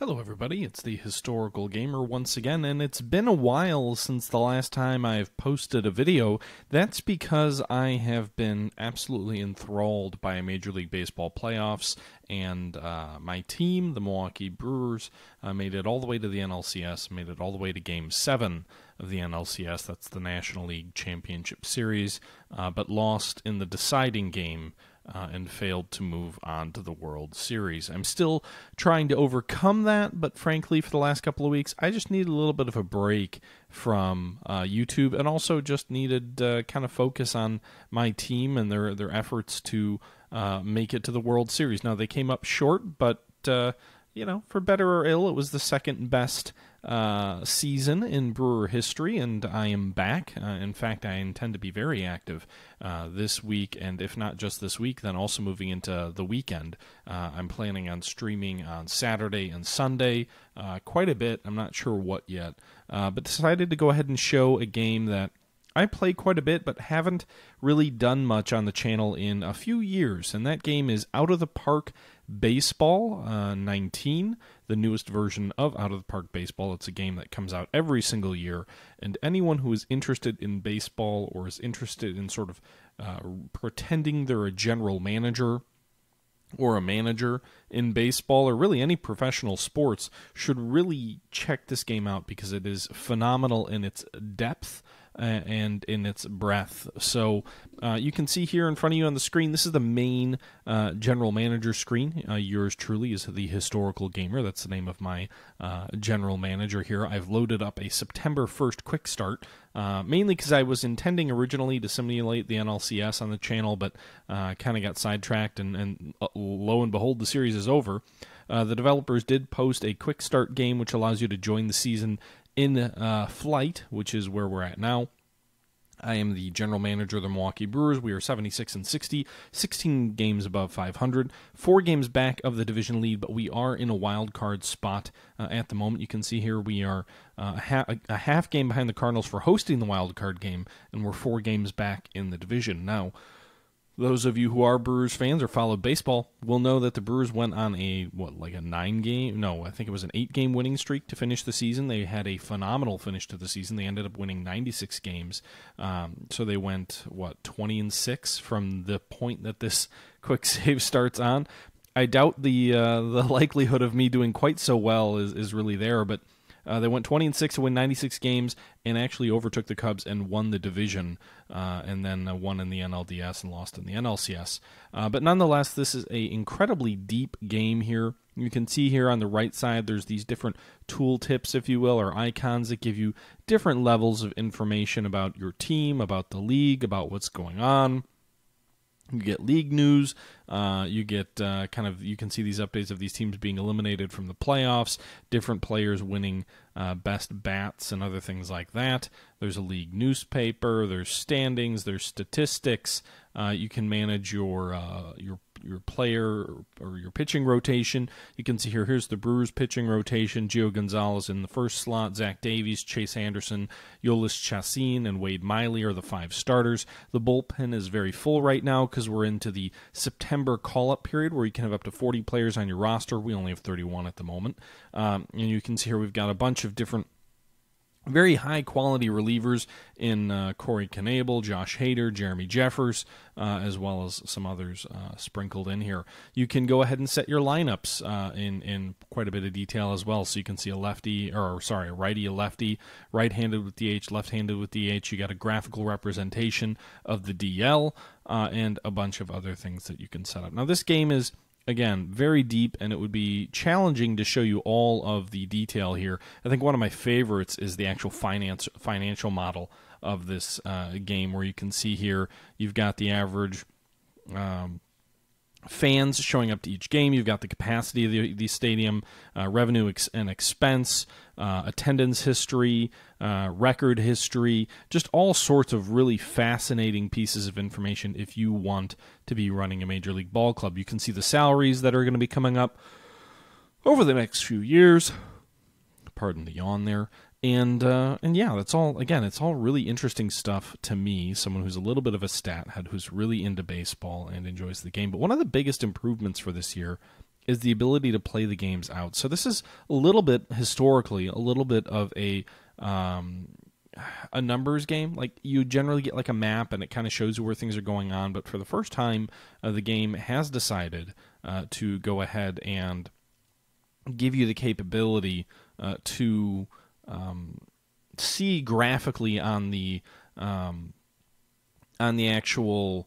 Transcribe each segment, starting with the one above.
Hello everybody, it's the Historical Gamer once again, and it's been a while since the last time I've posted a video. That's because I have been absolutely enthralled by Major League Baseball playoffs, and my team, the Milwaukee Brewers, made it all the way to the NLCS, made it all the way to Game 7 of the NLCS, that's the National League Championship Series, but lost in the deciding game and failed to move on to the World Series. I'm still trying to overcome that, but frankly, for the last couple of weeks, I just needed a little bit of a break from YouTube, and also just needed kind of focus on my team and their efforts to make it to the World Series. Now, they came up short, but for better or ill, it was the second best season in Brewer history, and I am back. In fact, I intend to be very active this week, and if not just this week, then also moving into the weekend. I'm planning on streaming on Saturday and Sunday quite a bit. I'm not sure what yet, but decided to go ahead and show a game that I play quite a bit, but haven't really done much on the channel in a few years, and that game is Out of the Park Baseball 19, the newest version of Out of the Park Baseball. It's a game that comes out every single year, and anyone who is interested in baseball or is interested in sort of pretending they're a general manager or a manager in baseball, or really any professional sports, should really check this game out because it is phenomenal in its depth and in its breadth. So you can see here in front of you on the screen, this is the main general manager screen. Yours truly is the Historical Gamer. That's the name of my general manager here. I've loaded up a September 1st quick start, mainly because I was intending originally to simulate the NLCS on the channel, but kind of got sidetracked, and lo and behold, the series is over. The developers did post a quick start game, which allows you to join the season in flight, which is where we're at now. I am the general manager of the Milwaukee Brewers. We are 76-60, 16 games above 500, 4 games back of the division lead, but we are in a wild card spot at the moment. You can see here we are a half game behind the Cardinals for hosting the wild card game, and we're 4 games back in the division. Now, those of you who are Brewers fans or followed baseball will know that the Brewers went on a 8-game winning streak to finish the season. They had a phenomenal finish to the season. They ended up winning 96 games. So they went, 20-6 from the point that this quick save starts on. I doubt the likelihood of me doing quite so well is really there, but they went 20-6 to win 96 games and actually overtook the Cubs and won the division, and then won in the NLDS and lost in the NLCS. But nonetheless, this is an incredibly deep game here. You can see here on the right side, there's these different tool tips, if you will, or icons that give you different levels of information about your team, about the league, about what's going on. You get league news, you get you can see these updates of these teams being eliminated from the playoffs, different players winning best bats and other things like that. There's a league newspaper, there's standings, there's statistics. You can manage your player or your pitching rotation. You can see here's the Brewers pitching rotation. Gio Gonzalez in the first slot, Zach Davies, Chase Anderson, Yolis Chassin, and Wade Miley are the 5 starters. The bullpen is very full right now because we're into the September call-up period where you can have up to 40 players on your roster. We only have 31 at the moment. And you can see here we've got a bunch of different very high-quality relievers in Corey Knebel, Josh Hader, Jeremy Jeffers, as well as some others sprinkled in here. You can go ahead and set your lineups in quite a bit of detail as well. So you can see a righty, a lefty, right-handed with DH, left-handed with DH. You got a graphical representation of the DL and a bunch of other things that you can set up. Now, this game is, again, very deep, and it would be challenging to show you all of the detail here. I think one of my favorites is the actual financial model of this game, where you can see here you've got the average fans showing up to each game. You've got the capacity of the stadium, revenue and expense, attendance history, record history, just all sorts of really fascinating pieces of information if you want to be running a Major League ball club. You can see the salaries that are going to be coming up over the next few years. Pardon the yawn there. And yeah, that's all. Again, it's all really interesting stuff to me, someone who's a little bit of a stat head, who's really into baseball and enjoys the game. But one of the biggest improvements for this year is the ability to play the games out. So this is a little bit, historically, a little bit of a numbers game. Like, you generally get like a map and it kind of shows you where things are going on, but for the first time, the game has decided to go ahead and give you the capability to see graphically on the actual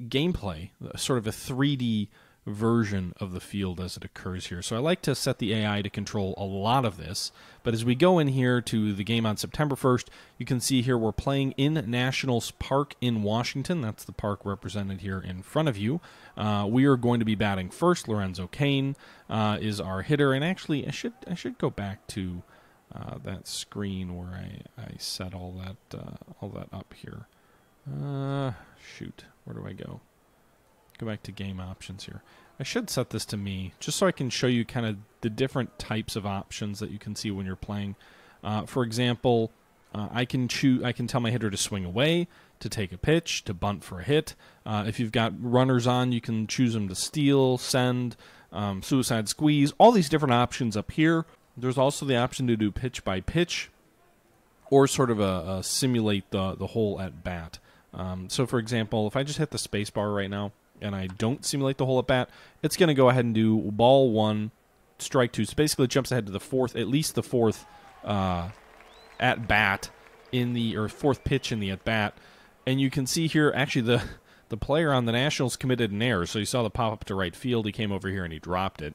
gameplay, sort of a 3D version of the field as it occurs here. So I like to set the AI to control a lot of this, but as we go in here to the game on September 1st, you can see here we're playing in Nationals Park in Washington. That's the park represented here in front of you. We are going to be batting first. Lorenzo Cain is our hitter, and actually I should go back to that screen where I set all that up here. Shoot, where do I go? Go back to game options here. I should set this to me just so I can show you kind of the different types of options that you can see when you're playing. For example, I can tell my hitter to swing away, to take a pitch, to bunt for a hit. If you've got runners on, you can choose them to steal, send, suicide squeeze, all these different options up here. There's also the option to do pitch by pitch, or sort of simulate the whole at bat. So for example, if I just hit the space bar right now and I don't simulate the whole at bat, it's going to go ahead and do ball one, strike two. So basically it jumps ahead to the fourth, at least the fourth at bat or fourth pitch in the at bat. And you can see here, actually the player on the Nationals committed an error. So you saw the pop up to right field. He came over here and he dropped it.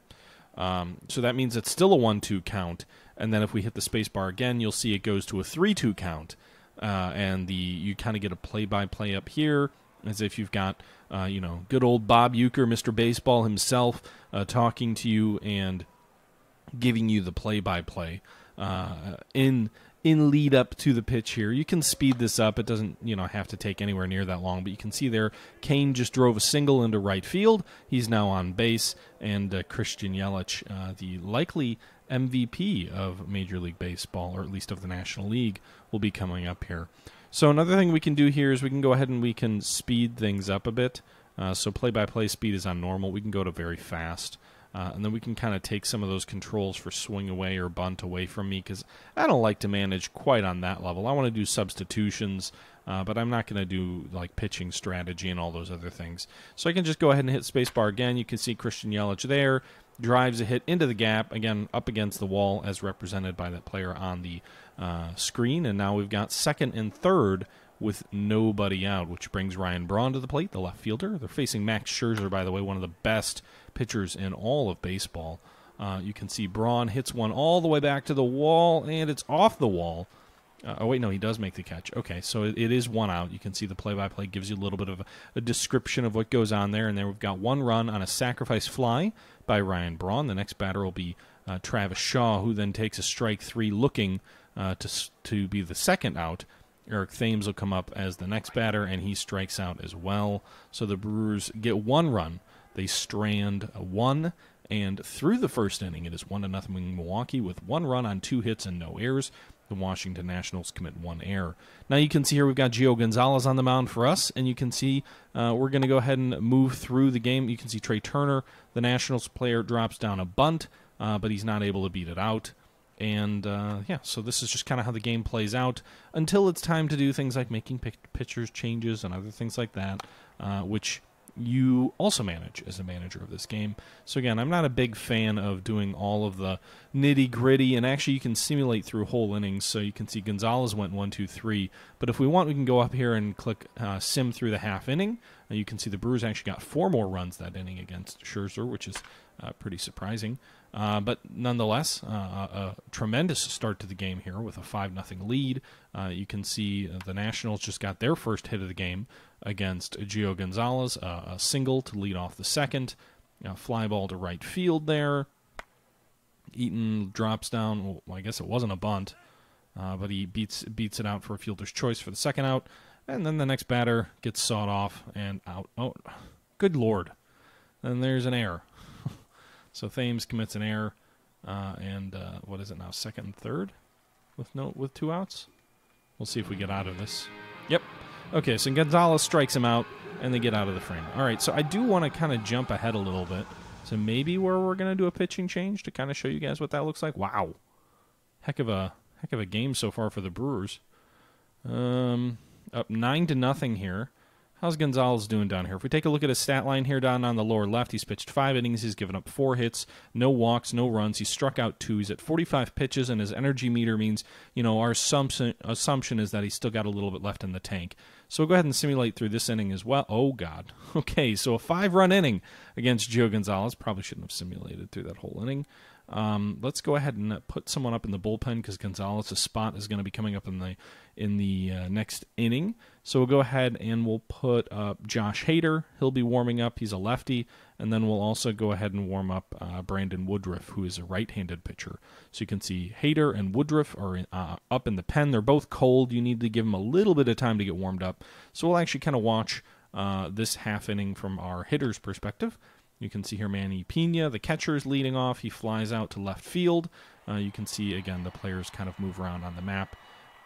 So that means it's still a 1-2 count. And then if we hit the space bar again, you'll see it goes to a 3-2 count. And you kind of get a play-by-play up here, as if you've got, good old Bob Uecker, Mr. Baseball himself, talking to you and giving you the play-by-play in lead up to the pitch here. You can speed this up. It doesn't, have to take anywhere near that long, but you can see there, Cain just drove a single into right field. He's now on base, and Christian Yelich, the likely MVP of Major League Baseball, or at least of the National League, will be coming up here. So another thing we can do here is we can go ahead and we can speed things up a bit. So play-by-play speed is on normal. We can go to very fast. And then we can kind of take some of those controls for swing away or bunt away from me, because I don't like to manage quite on that level. I want to do substitutions, but I'm not going to do like pitching strategy and all those other things. So I can just go ahead and hit spacebar again. You can see Christian Yelich there. Drives a hit into the gap, again, up against the wall, as represented by that player on the screen. And now we've got second and third with nobody out, which brings Ryan Braun to the plate, the left fielder. They're facing Max Scherzer, by the way, one of the best pitchers in all of baseball. You can see Braun hits one all the way back to the wall, and it's off the wall. Oh, wait, no, he does make the catch. Okay, so it is one out. You can see the play-by-play gives you a little bit of a description of what goes on there. And there we've got one run on a sacrifice fly by Ryan Braun. The next batter will be Travis Shaw, who then takes a strike three looking to be the second out. Eric Thames will come up as the next batter, and he strikes out as well. So the Brewers get one run. They strand one, and through the first inning, it is 1-0 Milwaukee with one run on 2 hits and no errors. The Washington Nationals commit one error. Now you can see here we've got Gio Gonzalez on the mound for us, and you can see we're going to go ahead and move through the game. You can see Trey Turner, the Nationals player, drops down a bunt, but he's not able to beat it out. And, so this is just kind of how the game plays out until it's time to do things like making pitchers changes and other things like that, which you also manage as a manager of this game. So again, I'm not a big fan of doing all of the nitty-gritty, and actually you can simulate through whole innings, so you can see Gonzalez went 1, 2, 3, but if we want, we can go up here and click sim through the half inning. You can see the Brewers actually got 4 more runs that inning against Scherzer, which is pretty surprising. But nonetheless, a tremendous start to the game here with a 5-0 lead. You can see the Nationals just got their first hit of the game against Gio Gonzalez, a single to lead off the second, fly ball to right field there. Eaton drops down. Well, I guess it wasn't a bunt, but he beats it out for a fielder's choice for the second out. And then the next batter gets sawed off and out. Oh, good Lord. And there's an error. So Thames commits an error, and what is it now, second and third with 2 outs? We'll see if we get out of this. Yep. Okay, so Gonzalez strikes him out, and they get out of the frame. All right, so I do want to kind of jump ahead a little bit So maybe where we're going to do a pitching change to kind of show you guys what that looks like. Wow. Heck of a game so far for the Brewers. Up 9-0 here. How's Gonzalez doing down here? If we take a look at his stat line here down on the lower left, he's pitched 5 innings. He's given up 4 hits, no walks, no runs. He's struck out 2. He's at 45 pitches, and his energy meter means, our assumption is that he's still got a little bit left in the tank. So we'll go ahead and simulate through this inning as well. Oh, God. Okay, so a 5-run inning against Gio Gonzalez. Probably shouldn't have simulated through that whole inning. Let's go ahead and put someone up in the bullpen because Gonzalez's spot is going to be coming up in the next inning. So we'll go ahead and we'll put up Josh Hader. He'll be warming up. He's a lefty. And then we'll also go ahead and warm up Brandon Woodruff, who is a right-handed pitcher. So you can see Hader and Woodruff are up in the pen. They're both cold. You need to give them a little bit of time to get warmed up. So we'll actually kind of watch this half inning from our hitter's perspective. You can see here Manny Pena, the catcher, is leading off. He flies out to left field. You can see, again, the players kind of move around on the map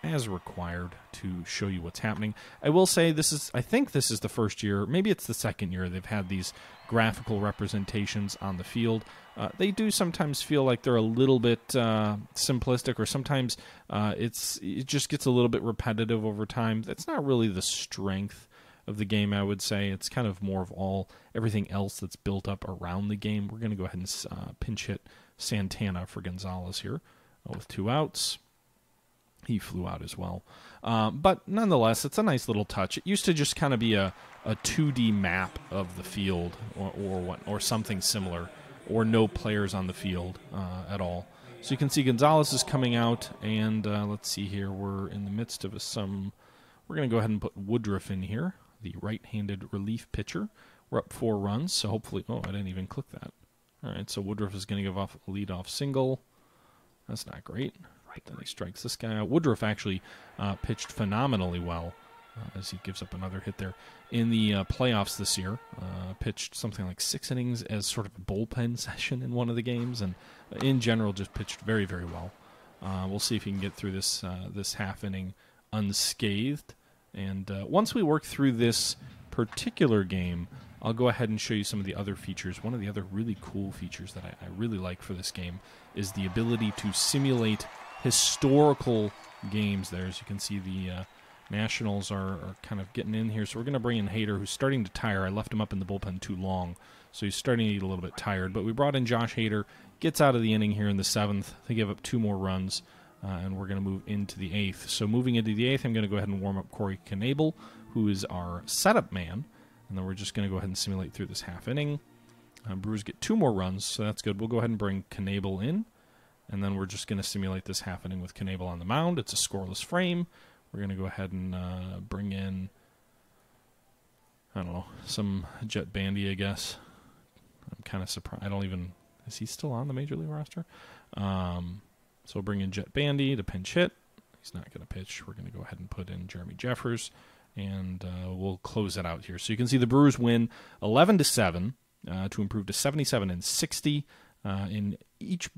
as required to show you what's happening. I will say I think this is the first year, maybe it's the second year, they've had these graphical representations on the field. They do sometimes feel like they're a little bit simplistic, or sometimes it just gets a little bit repetitive over time. That's not really the strength of the game, I would say. It's kind of more of everything else that's built up around the game. We're going to go ahead and pinch hit Santana for Gonzalez here with 2 outs. He flew out as well. But nonetheless, it's a nice little touch. It used to just kind of be a 2D map of the field or something similar, or no players on the field at all. So you can see Gonzalez is coming out, and let's see here. We're in the midst of we're going to go ahead and put Woodruff in here, the right-handed relief pitcher. We're up 4 runs, so hopefully... Oh, I didn't even click that. All right, so Woodruff is going to give off a leadoff single. That's not great. But then he strikes this guy out. Woodruff actually pitched phenomenally well as he gives up another hit there. In the playoffs this year, pitched something like 6 innings as sort of a bullpen session in one of the games, and in general just pitched very, very well. We'll see if he can get through this half inning unscathed. And once we work through this particular game, I'll go ahead and show you some of the other features. One of the other really cool features that I really like for this game is the ability to simulate historical games there. As you can see, the Nationals are kind of getting in here. So we're going to bring in Hader, who's starting to tire. I left him up in the bullpen too long, so he's starting to get a little bit tired. But we brought in Josh Hader, gets out of the inning here in the 7th. They give up 2 more runs, and we're going to move into the 8th. So moving into the 8th, I'm going to go ahead and warm up Corey Knebel, who is our setup man. And then we're just going to go ahead and simulate through this half inning. Brewers get 2 more runs, so that's good. We'll go ahead and bring Knebel in. And then we're just going to simulate this half inning with Knebel on the mound. It's a scoreless frame. We're going to go ahead and bring in, I don't know, some Jet Bandy, I guess. I'm kind of surprised. Is he still on the Major League roster? So we'll bring in Jet Bandy to pinch hit. He's not going to pitch. We're going to go ahead and put in Jeremy Jeffers, and we'll close it out here. So you can see the Brewers win 11-7 to improve to 77-60 in each.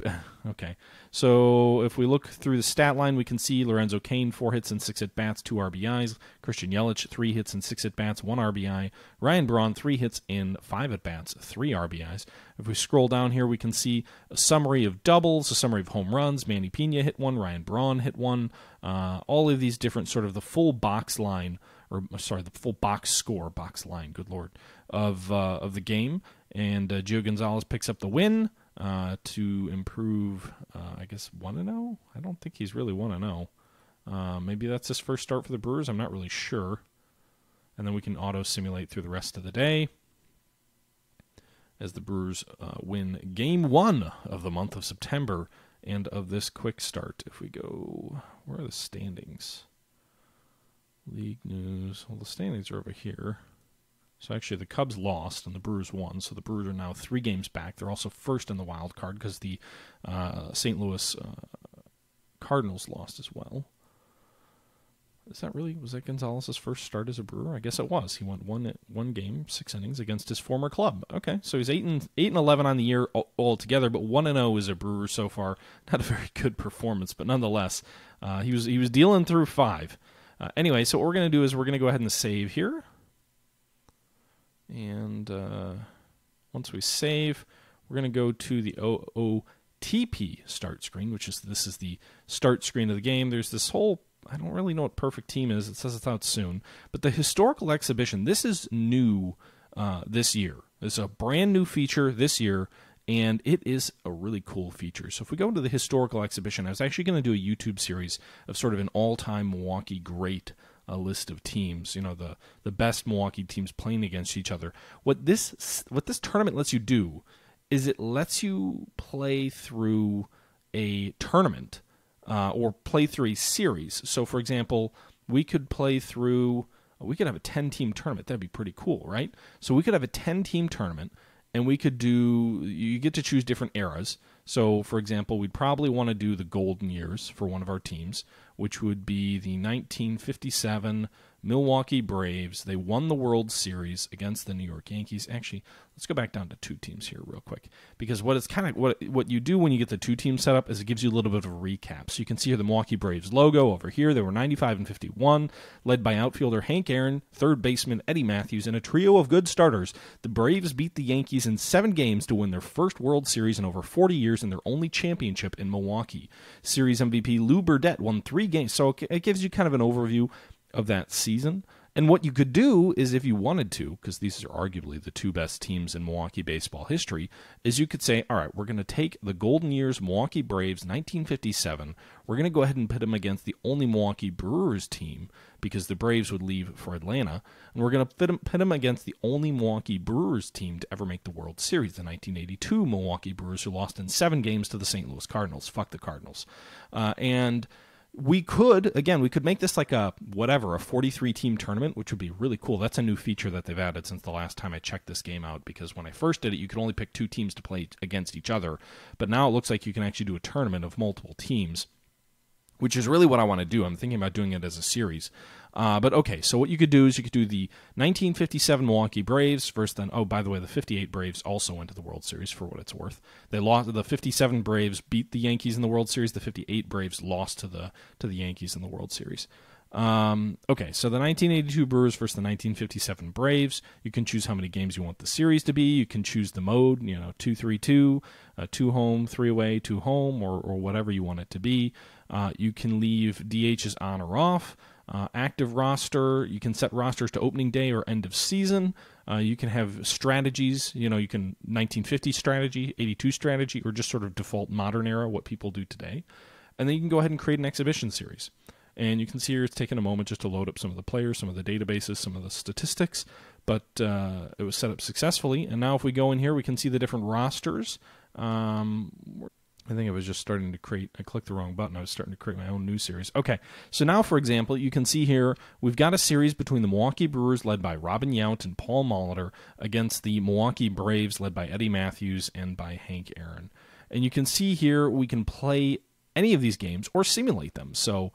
Okay, so if we look through the stat line, we can see Lorenzo Cain, 4 hits and 6 at-bats, 2 RBIs. Christian Yelich, 3 hits and 6 at-bats, 1 RBI. Ryan Braun, 3 hits and 5 at-bats, 3 RBIs. If we scroll down here, we can see a summary of doubles, a summary of home runs. Manny Pena hit 1, Ryan Braun hit 1. All of these different sort of the full box line, the full box score, box line, good Lord, of the game. And Gio Gonzalez picks up the win to improve, I guess, 1-0? I don't think he's really 1-0. Maybe that's his first start for the Brewers. I'm not really sure. And then we can auto-simulate through the rest of the day as the Brewers win Game 1 of the month of September and of this quick start. If we go, where are the standings? League news. Well, the standings are over here. So actually the Cubs lost and the Brewers won, so the Brewers are now 3 games back. They're also first in the wild card because the St. Louis Cardinals lost as well. Was that Gonzalez's first start as a Brewer? I guess it was. He went one game, 6 innings against his former club. Okay, so he's 8-11 on the year altogether, but 1-0 as a Brewer so far. Not a very good performance, but nonetheless, he was dealing through 5. Anyway, so what we're going to do is we're going to go ahead and save here. And once we save, we're going to go to the OOTP start screen, this is the start screen of the game. There's this whole, I don't really know what perfect team is. It says it's out soon. But the historical exhibition, this is new this year. It's a brand new feature this year, and it is a really cool feature. So if we go into the historical exhibition, I was actually going to do a YouTube series of sort of an all-time Milwaukee great list of teams, the best Milwaukee teams playing against each other. What this tournament lets you do is it lets you play through a tournament or play through a series. So, for example, we could have a 10-team tournament. That'd be pretty cool, right? So we could have a 10-team tournament, and you get to choose different eras. So, for example, we'd probably want to do the golden years for one of our teams, which would be the 1957 Milwaukee Braves. They won the World Series against the New York Yankees. Actually, let's go back down to 2 teams here real quick, because what you do when you get the 2 teams set up is it gives you a little bit of a recap. So you can see here the Milwaukee Braves logo over here. They were 95-51, led by outfielder Hank Aaron, third baseman Eddie Matthews, and a trio of good starters. The Braves beat the Yankees in 7 games to win their first World Series in over 40 years and their only championship in Milwaukee. Series MVP Lou Burdett won 3 games. So it gives you kind of an overview of that season. And what you could do is, if you wanted to, because these are arguably the 2 best teams in Milwaukee baseball history, is you could say, all right, we're going to take the golden years Milwaukee Braves 1957. We're going to go ahead and pit them against the only Milwaukee Brewers team, because the Braves would leave for Atlanta. And we're going to pit them against the only Milwaukee Brewers team to ever make the World Series, the 1982 Milwaukee Brewers, who lost in 7 games to the St. Louis Cardinals. Fuck the Cardinals. And we could make this like a 43-team tournament, which would be really cool. That's a new feature that they've added since the last time I checked this game out, because when I first did it, you could only pick 2 teams to play against each other. But now it looks like you can actually do a tournament of multiple teams, which is really what I want to do. I'm thinking about doing it as a series. But okay, so what you could do is you could do the 1957 Milwaukee Braves versus by the way, the 58 Braves also went to the World Series, for what it's worth. They lost. The 57 Braves beat the Yankees in the World Series. The 58 Braves lost to the Yankees in the World Series. Okay, so the 1982 Brewers versus the 1957 Braves. You can choose how many games you want the series to be. You can choose the mode, 2-3-2, 2 home, 3 away, 2 home, or whatever you want it to be. You can leave DHs on or off. Active roster, you can set rosters to opening day or end of season. You can have strategies, you can 1950 strategy, 82 strategy, or just sort of default modern era, what people do today. And then you can go ahead and create an exhibition series. And you can see here it's taken a moment just to load up some of the players, some of the databases, some of the statistics, but it was set up successfully. And now if we go in here, we can see the different rosters. I think I was just starting to create, I clicked the wrong button, I was starting to create my own new series. Okay, so now, for example, you can see here, we've got a series between the Milwaukee Brewers, led by Robin Yount and Paul Molitor, against the Milwaukee Braves, led by Eddie Matthews and by Hank Aaron. And you can see here, we can play any of these games or simulate them. So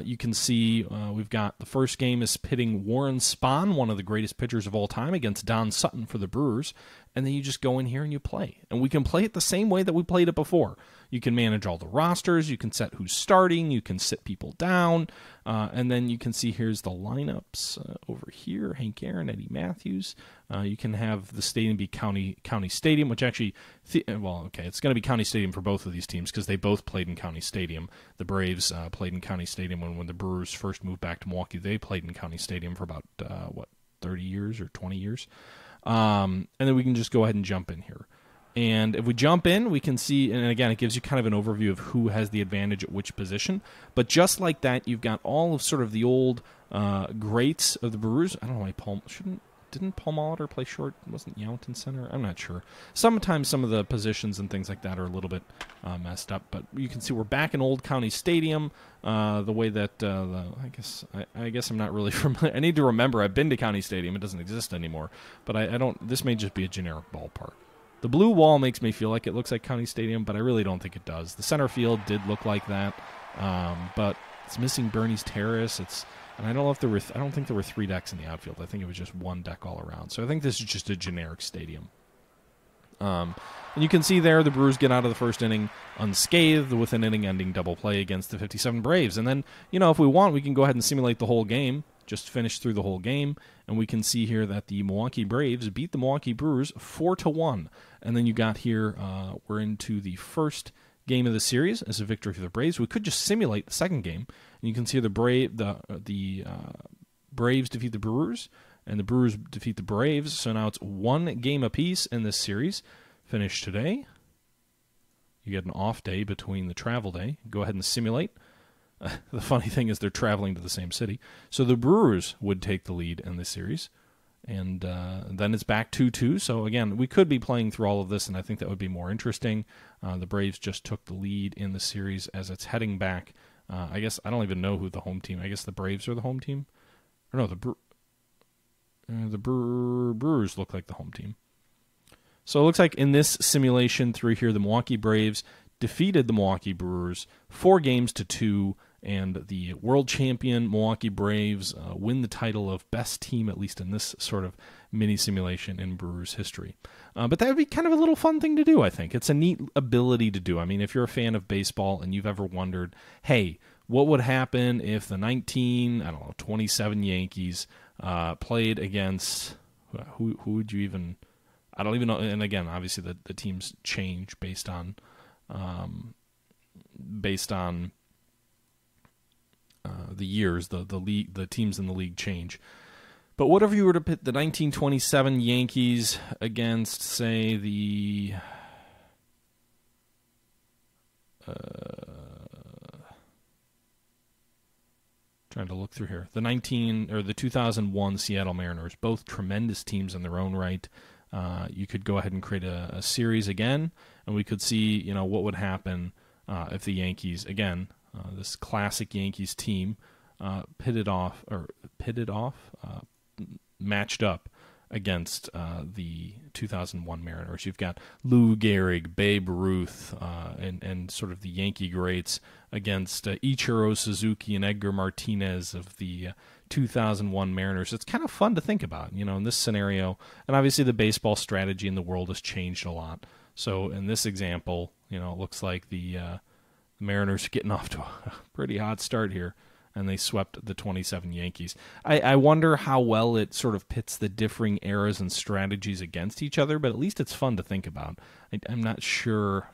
you can see we've got the first game is pitting Warren Spahn, one of the greatest pitchers of all time, against Don Sutton for the Brewers. And then you just go in here and you play. And we can play it the same way that we played it before. You can manage all the rosters. You can set who's starting. You can sit people down. And then you can see here's the lineups over here. Hank Aaron, Eddie Matthews. You can have the stadium be County Stadium, which actually, it's going to be County Stadium for both of these teams because they both played in County Stadium. The Braves played in County Stadium when the Brewers first moved back to Milwaukee. They played in County Stadium for about, 30 years or 20 years. And then we can just go ahead and jump in here. And if we jump in, we can see, and again, it gives you kind of an overview of who has the advantage at which position. But just like that, you've got all of sort of the old greats of the Brewers. I don't know why didn't Paul Molitor play short? Wasn't Yount in center? I'm not sure. Sometimes some of the positions and things like that are a little bit messed up. But you can see we're back in Old County Stadium. The way that I guess I'm not really familiar. I need to remember I've been to County Stadium. It doesn't exist anymore. But I don't. This may just be a generic ballpark. The blue wall makes me feel like it looks like County Stadium, but I really don't think it does. The center field did look like that, but it's missing Bernie's Terrace. And I don't know if I don't think there were 3 decks in the outfield. I think it was just 1 deck all around. So I think this is just a generic stadium. And you can see there the Brewers get out of the first inning unscathed with an inning-ending double play against the 57 Braves. And then, if we want, we can go ahead and simulate the whole game. just finished through the whole game, and we can see here that the Milwaukee Braves beat the Milwaukee Brewers 4-1. And then you got here, we're into the first game of the series as a victory for the Braves. We could just simulate the second game, and you can see the Braves defeat the Brewers, and the Brewers defeat the Braves. So now it's 1 game apiece in this series. Finished today. You get an off day between the travel day. Go ahead and simulate. The funny thing is they're traveling to the same city. So the Brewers would take the lead in this series. And then it's back 2-2. So, again, we could be playing through all of this, and I think that would be more interesting. The Braves just took the lead in the series as it's heading back. I guess I don't even know who the home team. I guess the Braves are the home team. Or no, the Brewers look like the home team. So it looks like in this simulation through here, the Milwaukee Braves defeated the Milwaukee Brewers 4-2, and the world champion Milwaukee Braves win the title of best team, at least in this sort of mini simulation in Brewers history. But that would be kind of a little fun thing to do, I think. It's a neat ability to do. I mean, if you're a fan of baseball and you've ever wondered, hey, what would happen if the 27 Yankees played against, who would you even, I don't even know, and again, obviously the teams change based on the years, the league, the teams in the league change. But what if you were to pit the 1927 Yankees against, say, the trying to look through here, the 2001 Seattle Mariners, both tremendous teams in their own right. You could go ahead and create a series again, and we could see, what would happen if the Yankees, again, this classic Yankees team, matched up against the 2001 Mariners. You've got Lou Gehrig, Babe Ruth, and sort of the Yankee greats against Ichiro Suzuki and Edgar Martinez of the 2001 Mariners. It's kind of fun to think about, in this scenario. And obviously the baseball strategy in the world has changed a lot. So in this example, it looks like the Mariners are getting off to a pretty hot start here, and they swept the 27 Yankees. I wonder how well it sort of pits the differing eras and strategies against each other, but at least it's fun to think about. I'm not sure.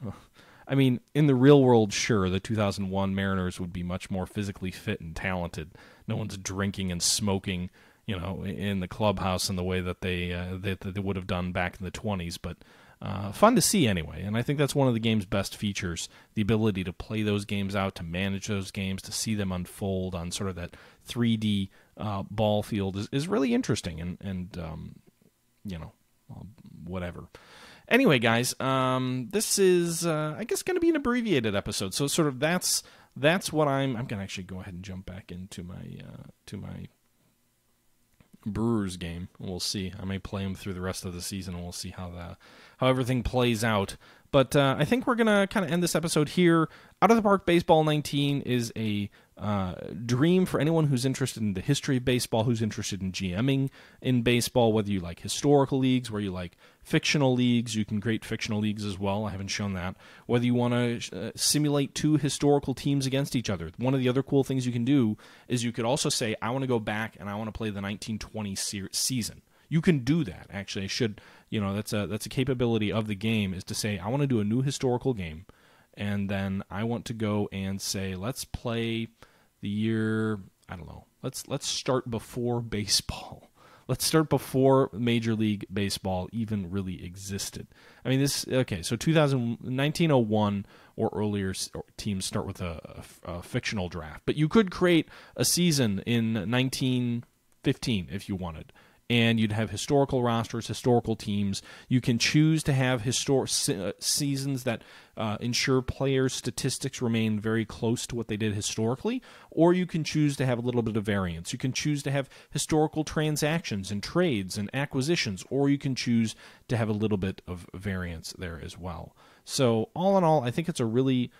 I mean, in the real world, sure, the 2001 Mariners would be much more physically fit and talented. No one's drinking and smoking, in the clubhouse in the way that they would have done back in the 20s, but fun to see anyway. And I think that's one of the game's best features, the ability to play those games out, to manage those games, to see them unfold on sort of that 3D ball field is really interesting, and whatever. Anyway, guys, this is, I guess, going to be an abbreviated episode. So sort of that's what I'm going to actually go ahead and jump back into my Brewers game. We'll see. I may play them through the rest of the season, and we'll see how everything plays out. But I think we're going to kind of end this episode here. Out of the Park Baseball 19 is a dream for anyone who's interested in the history of baseball, who's interested in GMing in baseball, whether you like historical leagues, where you like fictional leagues. You can create fictional leagues as well. I haven't shown that. Whether you want to simulate two historical teams against each other. One of the other cool things you can do is you could also say, I want to go back and I want to play the 1920 season. You can do that. Actually, I should, that's a capability of the game, is to say, I want to do a new historical game, and then I want to go and say, let's play the year, I don't know, let's start before baseball. Let's start before Major League Baseball even really existed. I mean, so 1901 or earlier teams start with a fictional draft, but you could create a season in 1915 if you wanted. And you'd have historical rosters, historical teams. You can choose to have seasons that ensure players' statistics remain very close to what they did historically, or you can choose to have a little bit of variance. You can choose to have historical transactions and trades and acquisitions, or you can choose to have a little bit of variance there as well. So all in all, I think it's a really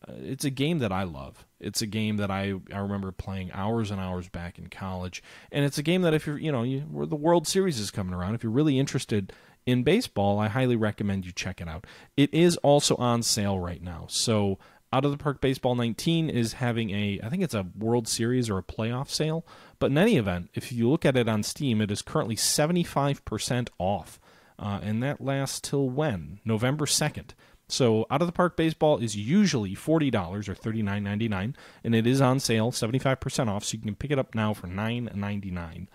it's a game that I love. It's a game that I remember playing hours and hours back in college. And it's a game that if you're, where the World Series is coming around, if you're really interested in baseball, I highly recommend you check it out. It is also on sale right now. So Out of the Park Baseball 19 is having I think it's a World Series or a playoff sale. But in any event, if you look at it on Steam, it is currently 75% off. And that lasts till when? November 2nd. So Out of the Park Baseball is usually $40 or $39.99, and it is on sale, 75% off, so you can pick it up now for $9.99.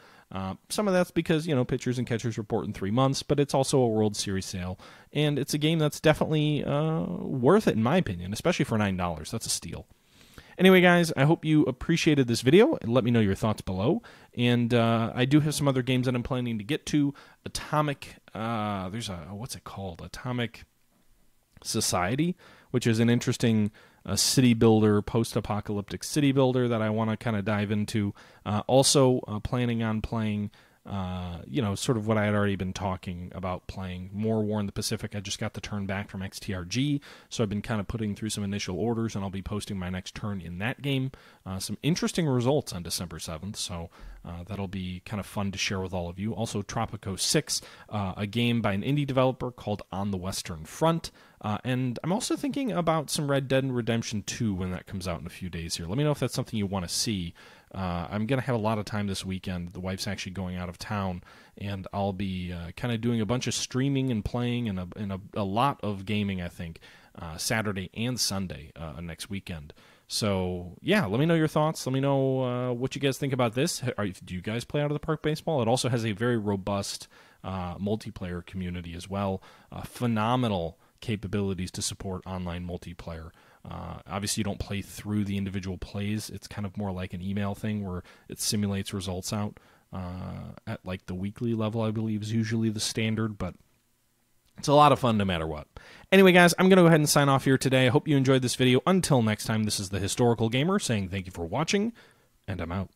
Some of that's because, pitchers and catchers report in 3 months, but it's also a World Series sale, and it's a game that's definitely worth it, in my opinion, especially for $9. That's a steal. Anyway, guys, I hope you appreciated this video, and let me know your thoughts below. And I do have some other games that I'm planning to get to. Atomic, what's it called? Atomic Society, which is an interesting city builder, post-apocalyptic city builder that I want to kind of dive into. Also planning on playing, sort of what I had already been talking about playing, more War in the Pacific. I just got the turn back from XTRG, so I've been kind of putting through some initial orders, and I'll be posting my next turn in that game. Some interesting results on December 7th, so that'll be kind of fun to share with all of you. Also, Tropico 6, a game by an indie developer called On the Western Front. And I'm also thinking about some Red Dead Redemption 2 when that comes out in a few days here. Let me know if that's something you want to see. I'm going to have a lot of time this weekend. The wife's actually going out of town, and I'll be kind of doing a bunch of streaming and playing and a lot of gaming, I think, Saturday and Sunday next weekend. So, yeah, let me know your thoughts. Let me know what you guys think about this. Do you guys play Out of the Park Baseball? It also has a very robust multiplayer community as well. Phenomenal capabilities to support online multiplayer. Obviously, you don't play through the individual plays. It's kind of more like an email thing where it simulates results out at like the weekly level, I believe, is usually the standard, but it's a lot of fun no matter what. Anyway, guys, I'm going to go ahead and sign off here today. I hope you enjoyed this video. Until next time, this is the Historical Gamer saying thank you for watching, and I'm out.